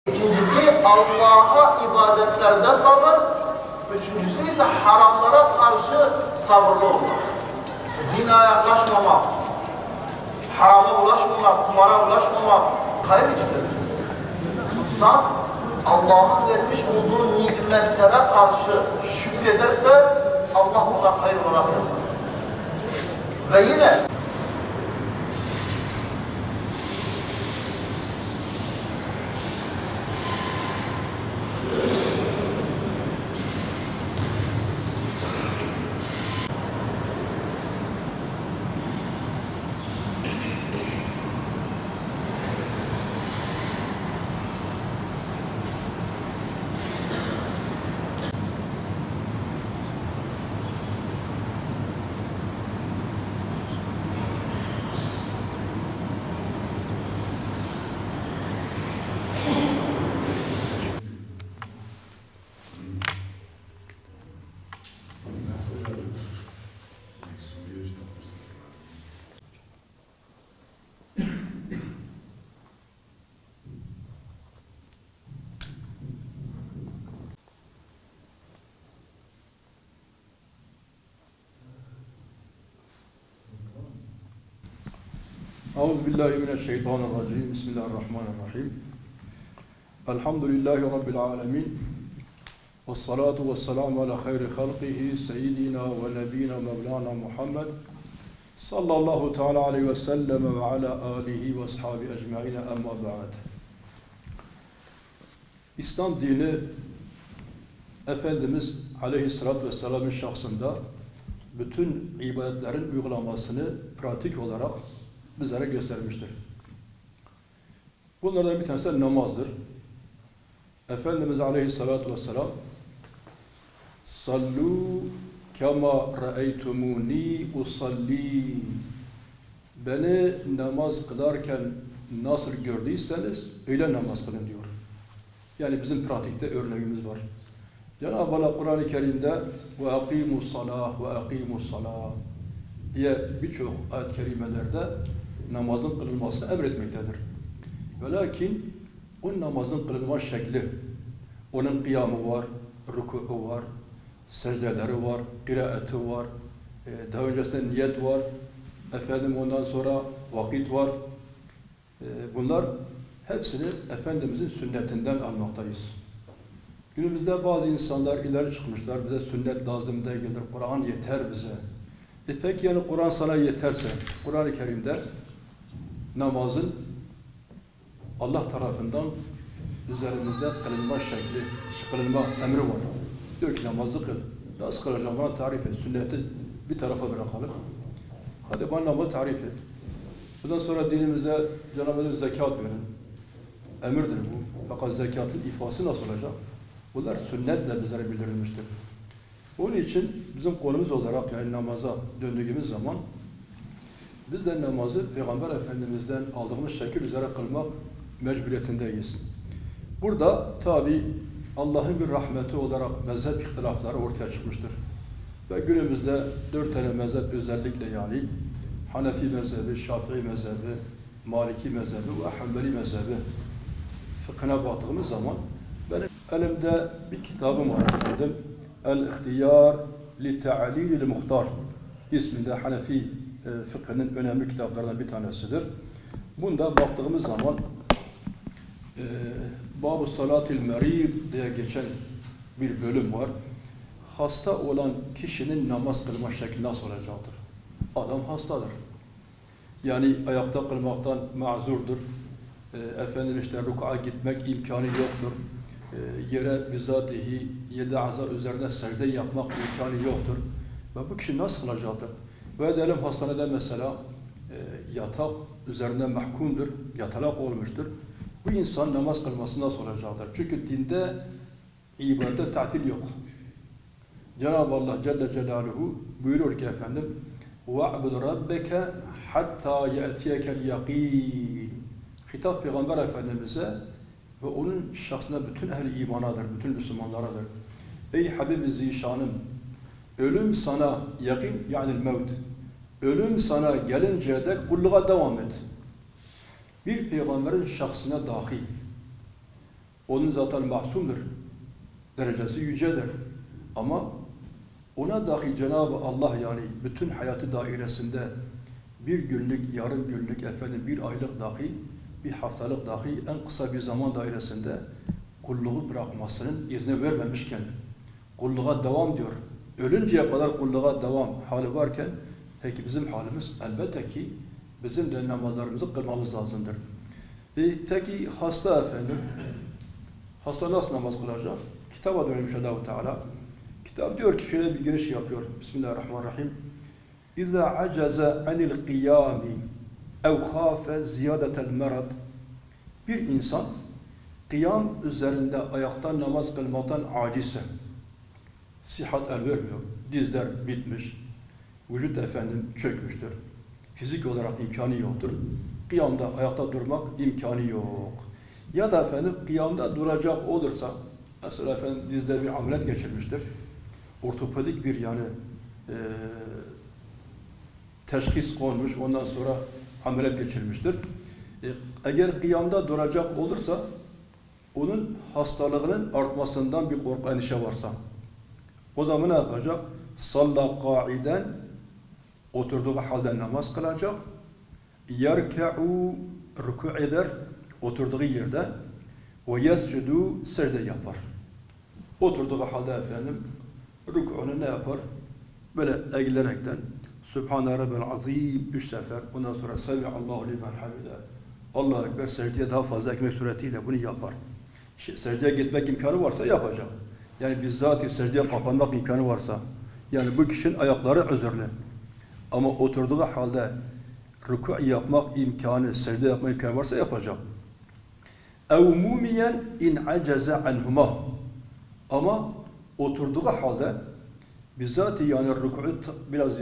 İkincisi Allah'a ibadetlerde sabır. Üçüncüsü ise haramlara karşı sabırlı olmak. İşte zinaya yaklaşmamak, harama ulaşmamak, kumara ulaşmamak hayır içindedir. İnsan Allah'ın vermiş olduğu nimetlere karşı şükrederse Allah ona hayır olarak yazar. Ve yine Euzubillahimineşşeytanirracim. Bismillahirrahmanirrahim. Elhamdülillahi Rabbil alemin. Vessalatu vesselamu ala hayri halqihi seyyidina ve nebina mevlana Muhammed sallallahu teala aleyhi ve sellem ve ala alihi ve ashabi ecmaine emma ba'd. İslam dini Efendimiz aleyhissalatü vesselam'ın şahsında bütün ibadetlerin uygulamasını pratik olarak bizlere göstermiştir. Bunlardan bir tanesi namazdır. Efendimiz Aleyhisselatü Vesselam "Sallu kema ra'eytumuni usalli" beni namaz kılarken nasıl gördüyseniz öyle namaz kılın diyor. Yani bizim pratikte örneğimiz var. Cenab-ı Allah Kur'an-ı Kerim'de ve akimus salah ve akimus salah diye birçok ayet-i kerimelerde namazın kılınmasını emretmektedir. Ve lakin o namazın kılınma şekli, onun kıyamı var, rükûu var, secdeleri var, kıraati var, daha öncesinde niyet var, ondan sonra vakit var. Bunlar hepsini Efendimizin sünnetinden almaktayız. Günümüzde bazı insanlar ileri çıkmışlar, bize sünnet lazım değildir, Kur'an yeter bize. Peki yani Kur'an sana yeterse, Kur'an-ı Kerim'de namazın Allah tarafından üzerimizde kılınma şekli, kılınma emri var. Diyor ki namazı kıl. Nasıl kılacağım bana tarif et. Sünneti bir tarafa bırakalım. Hadi bana namazı tarif et. Bundan sonra dinimizde Cenab-ı Hak zekat verin. Emirdir bu. Fakat zekatın ifası nasıl olacak? Bunlar sünnetle bizlere bildirilmiştir. Onun için bizim konumuz olarak yani namaza döndüğümüz zaman biz de namazı Peygamber Efendimiz'den aldığımız şekil üzere kılmak mecburiyetindeyiz. Burada tabi Allah'ın bir rahmeti olarak mezhep ihtilafları ortaya çıkmıştır. Ve günümüzde 4 tane mezhep özellikle yani Hanefi mezhebi, Şafii mezhebi, Maliki mezhebi ve Hanbeli mezhebi fıkhına baktığımız zaman benim elimde bir kitabım var efendim. El-İhtiyar li Ta'lilil Muhtar isminde Hanefi fıkhının önemli kitaplarından bir tanesidir. Bunda baktığımız zaman Bab-ı Salatil Merid diye geçen bir bölüm var. Hasta olan kişinin namaz kılma şekli nasıl olacaktır? Adam hastadır. Yani ayakta kılmaktan mazurdur. İşte rükûa gitmek imkanı yoktur. Yere bizatihi 7 aza üzerine secde yapmak imkanı yoktur. Ve bu kişi nasıl kılacaktır? Ve diyelim hastanede mesela yatak üzerine mahkumdur, yatalak olmuştur. Bu insan namaz kılması nasıl olacaktır? Çünkü dinde ibadete tatil yok. Cenab-ı Allah Celle Celaluhu buyuruyor ki efendim وَعْبُدْ رَبَّكَ حَتَّى يَأْتِيَكَ الْيَقِينَ Hitap Peygamber Efendimiz'e ve onun şahsına bütün ehli imanadır, bütün Müslümanlaradır. Ey Habib-i Zişanım, ölüm sana yakin yani mevt. Ölüm sana gelinceye dek kulluğa devam et. Bir peygamberin şahsına dahi Onun zaten masumdur. Derecesi yücedir. Ama ona dahi Cenab-ı Allah yani bütün hayatı dairesinde bir günlük, yarım günlük, bir aylık dahi, bir haftalık dahi en kısa bir zaman dairesinde kulluğu bırakmasının izni vermemişken kulluğa devam diyor. Ölünceye kadar kulluğa devam hali varken peki bizim halimiz elbette ki bizim de namazlarımızı kılmamız lazımdır. Peki hasta efendim, hasta nasıl namaz kılacak? Kitaba dönmüş Allah-u Teala. Kitap diyor ki şöyle bir giriş yapıyor. Bismillahirrahmanirrahim. İza acaza anil qiyami ev khafe ziyadetel merad. Bir insan kıyam üzerinde ayakta namaz kılmaktan acizse, sihat el vermiyor, dizler bitmiş, vücut çökmüştür, fizik olarak imkanı yoktur, kıyamda ayakta durmak imkanı yok. Ya da kıyamda duracak olursa, mesela dizde bir ameliyat geçirmiştir, ortopedik bir teşhis konmuş, ondan sonra ameliyat geçirmiştir. Eğer kıyamda duracak olursa, onun hastalığının artmasından bir korku, endişe varsa, o zaman ne yapacak? Salla kaiden, oturduğu halde namaz kılacak, yerke'u, rükû eder, oturduğu yerde, ve yescudu, secde yapar. Oturduğu halde rükûnu ne yapar? Böyle eğilerekten, Sübhane Rabbel Azim 3 sefer, ondan sonra Semihallahu limen hamide, Allahu Ekber, secdeye daha fazla ekmek suretiyle bunu yapar. Secdeye gitmek imkanı varsa yapacak. Yani bizzat secdeye kapanmak imkanı varsa, yani bu kişinin ayakları özürlü. Ama oturduğu halde rükû yapmak imkanı, secde yapmak imkanı varsa yapacak. اَوْ مُومِيًا اِنْ عَجَزَ عَنْهُمَا. Ama oturduğu halde bizzat rükû biraz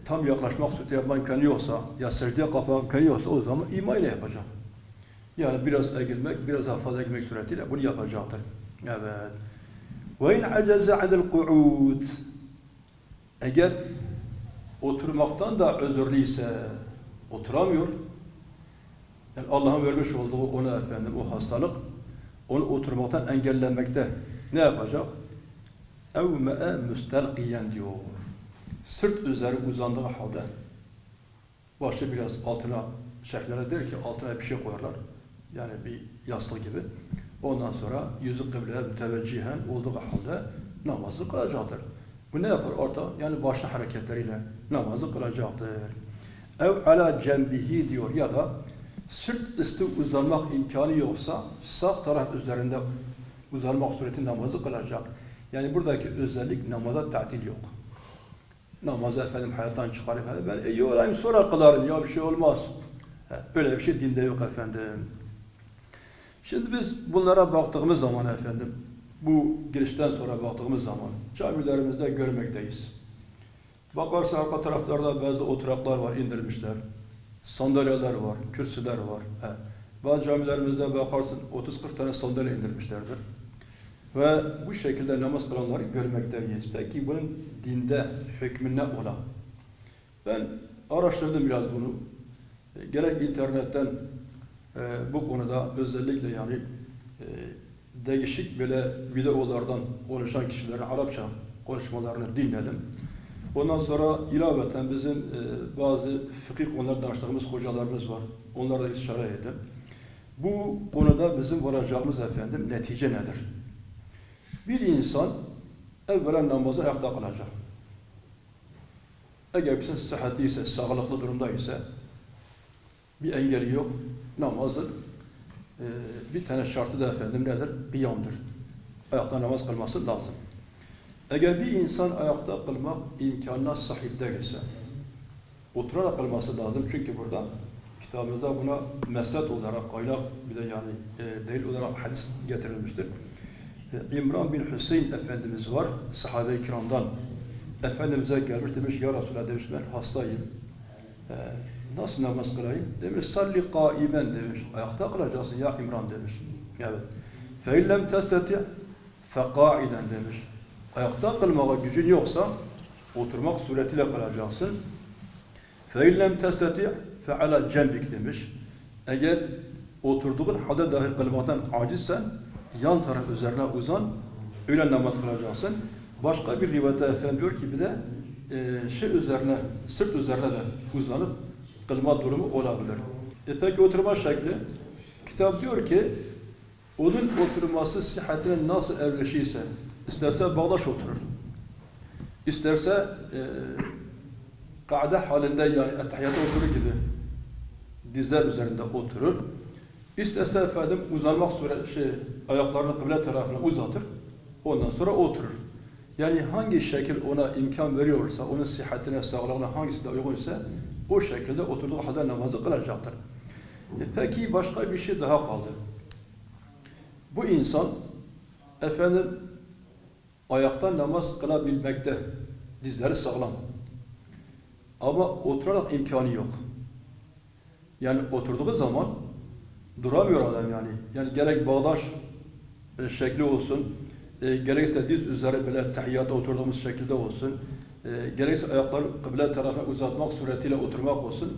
tam yaklaşmak, secde yapmak imkanı yoksa, ya secdeye kapanmak imkanı yoksa o zaman ima ile yapacak. Yani biraz eğilmek, biraz daha fazla eğilmek suretiyle bunu yapacaktır. Evet. وَاِنْ عَجَزَ عَنِ الْقُعُودِ. Eğer oturmaktan da özürlüyse, oturamıyor, yani Allah'ın vermiş olduğu ona o hastalık, onu oturmaktan engellenmekte ne yapacak? اَوْمَئَ مُسْتَلْقِيًا diyor. Sırt üzeri uzandığı halde, başı biraz altına, şeyhlere der ki altına bir şey koyarlar, yani bir yastık gibi. Ondan sonra yüzü kıbleye müteveccihen olduğu halde namazı kılacaktır. Bu ne yapar? Yani başı hareketleriyle namazı kılacaktır. Ev ala cembihi diyor ya da sırt üstü uzanmak imkanı yoksa sağ taraf üzerinde uzanmak suretiyle namazı kılacak. Yani buradaki özellik namaza tatil yok. Namazı hayattan çıkarıp ben iyi olayım sonra kılarım ya bir şey olmaz. Öyle bir şey dinde yok efendim. Şimdi biz bunlara baktığımız zaman bu girişten sonra baktığımız zaman camilerimizde görmekteyiz. Bakarsa arka taraflarda bazı oturaklar var, indirmişler. Sandalyeler var, kürsüler var. Bazı camilerimizde bakarsın 30-40 tane sandalye indirmişlerdir. Ve bu şekilde namaz kılanları görmekteyiz. Peki bunun dinde hükmü ne ola? Ben araştırdım biraz bunu. Gerek internetten bu konuda özellikle değişik böyle videolardan konuşan kişilerin Arapça konuşmalarını dinledim. Ondan sonra ilaveten bizim bazı fıkıh konularda danıştığımız hocalarımız var. Onlarla istişare ettim. Bu konuda bizim varacağımız netice nedir? Bir insan evvela namazı ayakta kılacak. Eğer bir sıhhatliyse, sağlıklı durumda ise bir engeli yok. Namazın bir tane şartı da nedir? Kıyamdır. Ayakta namaz kılması lazım. Eğer bir insan ayakta kılmak imkanına sahip değilse, oturarak kılması lazım. Çünkü burada kitabımızda buna mesnet olarak, kaynak bir de delil olarak hadis getirilmiştir. İmran bin Hüseyin Efendimiz var, sahabe-i kiramdan. Efendimiz'e gelmiş, demiş, ya Resulallah demiş, ben hastayım. Nasıl namaz kılayım? Demiş, salli kaimen demiş. Ayakta kılacaksın ya İmran demiş. Evet. فَاِنْ لَمْ تَسْتَتِعْ فَقَائِدًا demiş. Ayakta kılmaya gücün yoksa oturmak suretiyle kılacaksın. فَاِنْ لَمْ تَسْتَتِعْ فَعَلَى cembik demiş. Eğer oturduğun halde dahi kılmaktan acizsen yan taraf üzerine uzan, öyle namaz kılacaksın. Başka bir rivayette efendim diyor ki bir de üzerine, sırt üzerine de uzanıp kılma durumu olabilir. Peki oturma şekli, kitap diyor ki onun oturması sıhhatine nasıl evleşiyse, isterse bağdaş oturur, isterse ka'de halinde yani ettehiyyata oturur gibi dizler üzerinde oturur, isterse efendim uzanmak ayaklarını kıble tarafına uzatır, ondan sonra oturur. Yani hangi şekil ona imkan veriyorsa, onun sıhhatine, sağlığına hangisi de uygun ise o şekilde oturduğu halde namazı kılacaktır. Peki başka bir şey daha kaldı. Bu insan efendim ayakta namaz kılabilmekte, dizleri sağlam. Ama oturarak imkanı yok. Yani oturduğu zaman duramıyor adam yani. Yani gerek bağdaş şekli olsun, gerekse diz üzeri böyle tahiyyata oturduğumuz şekilde olsun, gerekse ayakları kıble tarafına uzatmak suretiyle oturmak olsun,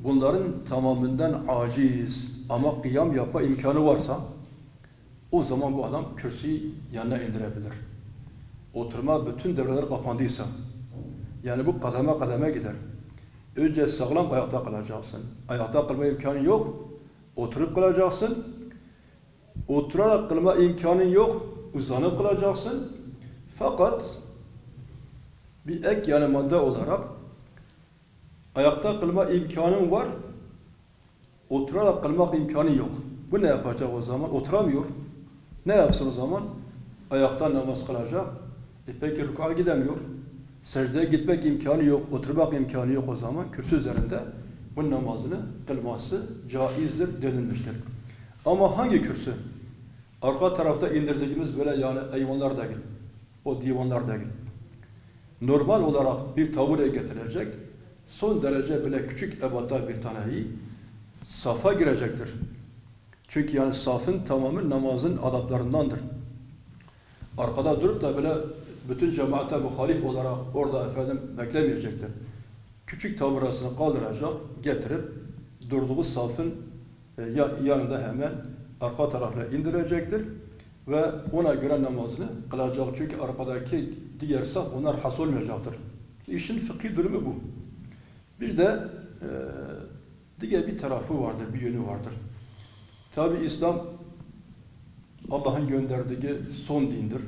bunların tamamından aciz ama kıyam yapma imkanı varsa, o zaman bu adam kürsüyü yanına indirebilir. Oturma bütün devreler kapandıysa, yani bu kademe kademe gider. Önce sağlam ayakta kalacaksın. Ayakta kılma imkanı yok, oturup kılacaksın. Oturarak kılma imkanın yok, uzanıp kılacaksın. Fakat bir ek yani madde olarak ayakta kılma imkanın var, oturarak kılmak imkanı yok. Bu ne yapacak o zaman? Oturamıyor. Ne yapsın o zaman? Ayakta namaz kılacak. Peki rükûa gidemiyor. Secdeye gitmek imkanı yok, oturmak imkanı yok o zaman. Kürsü üzerinde bu namazını kılması caizdir denilmiştir. Ama hangi kürsü? Arka tarafta indirdiğimiz böyle yani eyvanlar değil, o divanlar değil. Normal olarak bir tabure getirecek, son derece böyle küçük ebatta bir taneyi safa girecektir. Çünkü yani safın tamamı namazın adaplarındandır. Arkada durup da böyle bütün cemaate muhalif olarak orada efendim beklemeyecektir. Küçük taburasını kaldıracak, getirip durduğu safın yanında hemen arka tarafına indirecektir ve ona göre namazını kılacak. Çünkü arkadaki diğer saf onlar has olmayacaktır. İşin fıkhi durumu bu. Bir de diğer bir tarafı vardır, bir yönü vardır. Tabi İslam Allah'ın gönderdiği son dindir.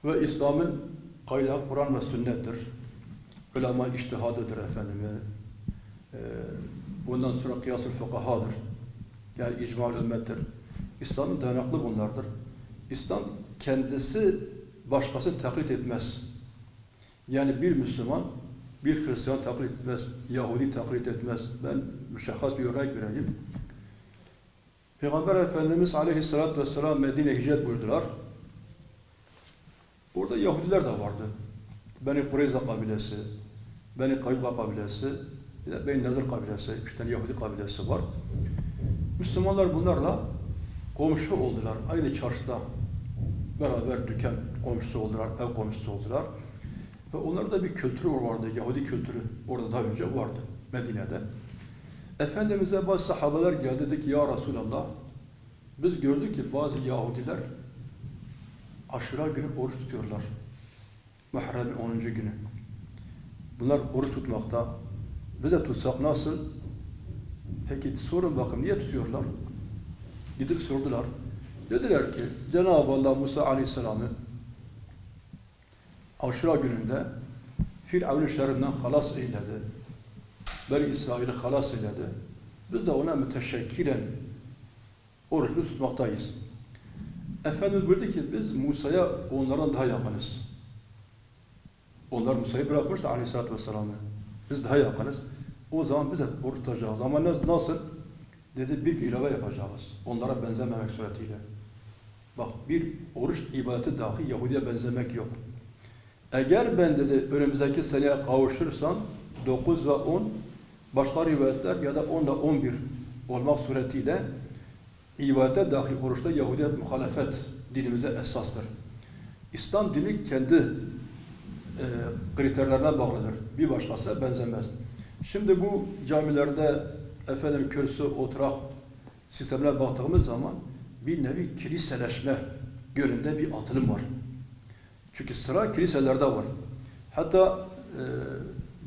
Ve İslam'ın kaynağı Kur'an ve sünnettir. Ulema içtihadıdır efendim. Bundan sonra kıyas-ı fukahadır. Yani icma-ül ümmettir. İslam'ın dayanaklı bunlardır. İslam kendisi başkasını taklit etmez. Yani bir Müslüman, bir Hristiyan taklit etmez, Yahudi taklit etmez. Ben müşahhas bir örnek vereyim. Peygamber Efendimiz Aleyhisselatü Vesselam Medine'ye hicret buyurdular. Orada Yahudiler de vardı. Beni Kureyza kabilesi, Beni Kayuba kabilesi, Beni Nedir kabilesi, 3 tane Yahudi kabilesi var. Müslümanlar bunlarla komşu oldular. Aynı çarşıda beraber dükkan komşusu oldular, ev komşusu oldular. Ve onlarda bir kültürü vardı, Yahudi kültürü. Orada daha önce vardı, Medine'de. Efendimiz'e bazı sahabeler geldi, dedi ki ya Resulallah, biz gördük ki bazı Yahudiler Aşura günü oruç tutuyorlar. Muharrem'in 10. günü. Bunlar oruç tutmakta. Biz de tutsak nasıl? Peki sorun bakın niye tutuyorlar? Gidip sordular. Dediler ki Cenab-ı Allah Musa Aleyhisselam'ı Aşura gününde Firavun'un şerrinden halas eyledi. Beni İsrail'i halas eyledi. Biz de ona müteşekkilen oruçlu tutmaktayız. Efendimiz buyurdu ki biz Musa'ya onlardan daha yakınız. Onlar Musa'yı bırakmıştı Aleyhisselatü Vesselam'ı. Biz daha yakınız. O zaman biz de oruç tutacağız. Ama nasıl? Dedi bir ilave yapacağız. Onlara benzememek suretiyle. Bak bir oruç ibadeti dahi Yahudi'ye benzemek yok. Eğer ben dedi önümüzdeki seneye kavuşursam 9 ve 10 başka rivayetler ya da 10 ile 11 olmak suretiyle ibadete dahi oruçta Yahudi'ye muhalefet dinimize esastır. İslam dini kendi kriterlerine bağlıdır. Bir başkasına benzemez. Şimdi bu camilerde efendim kürsü, oturak sistemine baktığımız zaman bir nevi kiliseleşme yönünde bir atılım var. Çünkü sıra kiliselerde var. Hatta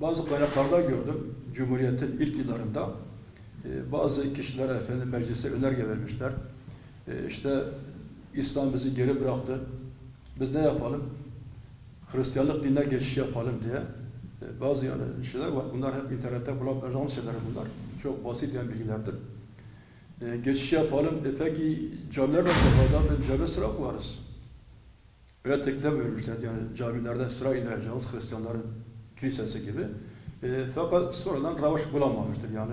bazı kaynaklarda gördüm, Cumhuriyet'in ilk yıllarında bazı kişiler efendim meclise önerge vermişler. İşte İslam bizi geri bıraktı. Biz ne yapalım? Hristiyanlık dinine geçiş yapalım diye. Bazı yani şeyler var. Bunlar hep internette bulabileceğiniz şeyler bunlar. Çok basit yani bilgilerdir. Geçiş yapalım. Peki camiler nasıl yapalım? Cami sıra varız. Öyle teklif vermişler. Yani camilerde sıra indireceğiz Hristiyanların kilisesi gibi. Fakat sonradan ravaş bulamamıştır. Yani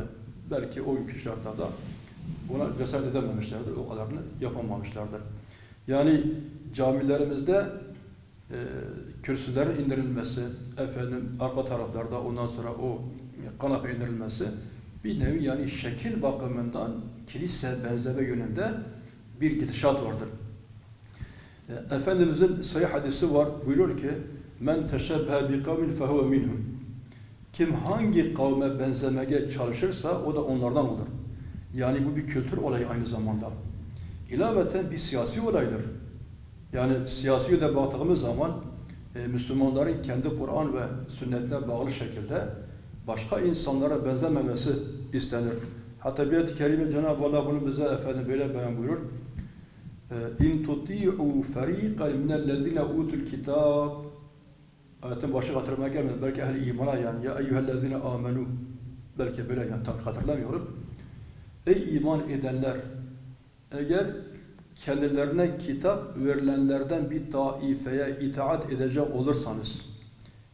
belki o günkü şartlarda buna cesaret edememişlerdir. O kadarını yapamamışlardır. Yani camilerimizde kürsülerin indirilmesi, efendim arka taraflarda ondan sonra o kanepe indirilmesi bir nevi yani şekil bakımından kilise benzeme yönünde bir gidişat vardır. Efendimizin sahih hadisi var. Buyuruyor ki men teşebbehe bi kavmin fehuve minhum. Kim hangi kavme benzemeye çalışırsa o da onlardan olur. Yani bu bir kültür olayı aynı zamanda. İlaveten bir siyasi olaydır. Yani siyasi yöne baktığımız zaman Müslümanların kendi Kur'an ve sünnetine bağlı şekilde başka insanlara benzememesi istenir. Hatta bir ayet-i kerime Cenab-ı Allah bunu bize efendim böyle beyan buyurur. İn tuti'u fariqan minellezine utul kitab. Ayetin başı hatırlamaya gelmedi. Belki ehli imana yani ya eyyühellezine amenu. Belki böyle yani tam hatırlamıyorum. Ey iman edenler, eğer kendilerine kitap verilenlerden bir taifeye itaat edecek olursanız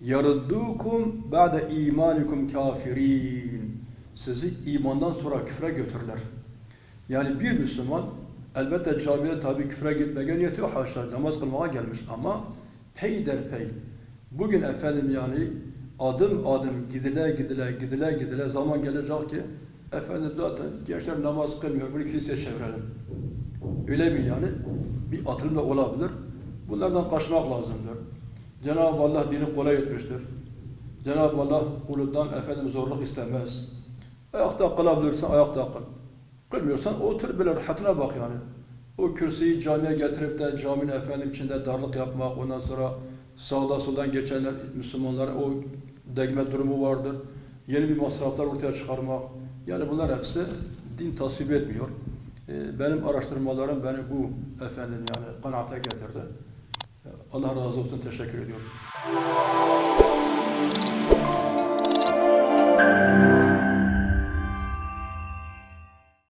yaruddukum ba'de imanikum kafirin. Sizi imandan sonra küfre götürürler. Yani bir Müslüman elbette camiye tabi küfre gitmeye niyeti yok, haşa namaz kılmaya gelmiş ama peyderpey bugün efendim yani adım adım gidile zaman gelecek ki efendim zaten gençler namaz kılmıyor, bunu kiliseye çevirelim. Öyle bir yani bir atılım da olabilir. Bunlardan kaçmak lazımdır. Cenab-ı Allah dini kolay etmiştir. Cenab-ı Allah kulundan efendim zorluk istemez. Ayakta kılabilirsen ayakta kıl. Kılmıyorsan otur böyle rahatına bak yani. O kürsüyü camiye getirip de caminin efendim içinde darlık yapmak, ondan sonra sağda soldan geçenler Müslümanlara o degme durumu vardır. Yeni bir masraflar ortaya çıkarmak. Yani bunlar hepsi din tasvip etmiyor. Benim araştırmalarım beni bu efendim yani kanaate getirdi. Allah razı olsun, teşekkür ediyorum.